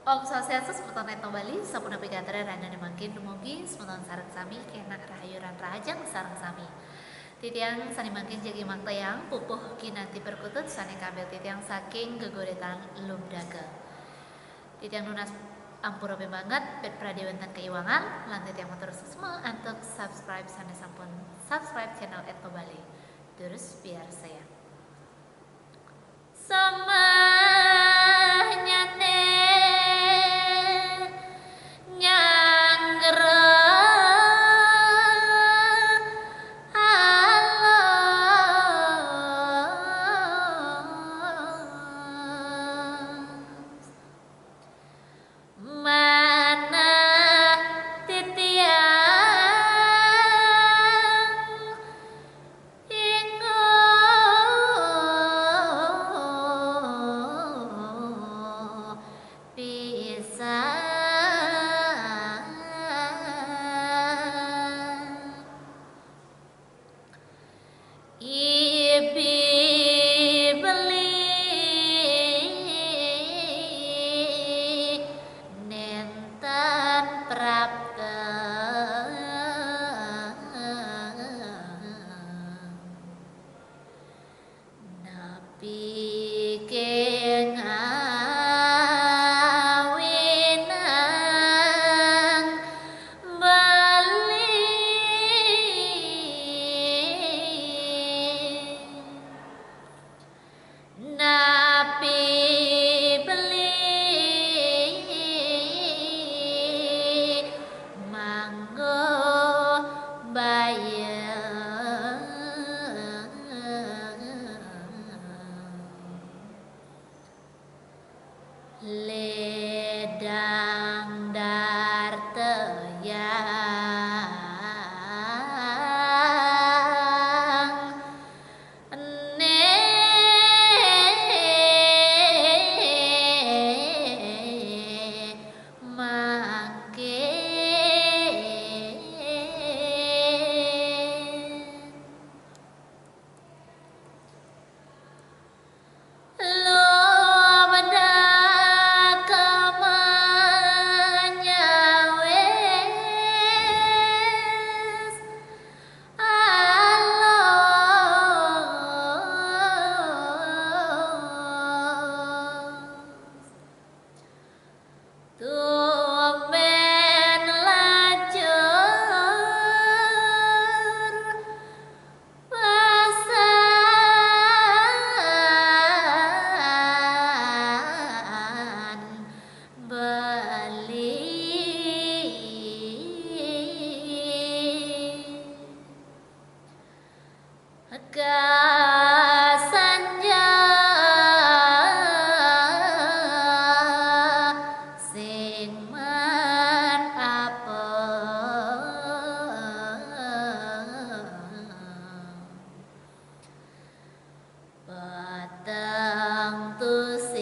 Om Swastiastu seputan Retno Bali, sapuna pigatara randa nemakin dumugi seputan sareng sami kenak rahayuran rajang sareng sami. Titiang sani makin jagi maktayang pupuh kinanti perkutut sani kabel titiang saking gegoretan lumdaga. Titiang nunas ampura banget pet pradewentan keiwangan lan titiang motor susma untuk subscribe sani sampun subscribe channel Retno Bali. Terus biar saya Samanyane nyanggera alas mana titiang ingo pisan Ibi beli nenten prapten napi kengawinang bali napi beli manggo bayang ledang darteyang ne mangke Lobda kamanya wes alos tumben lajur pasan beli Kasanja sing man peteng tusing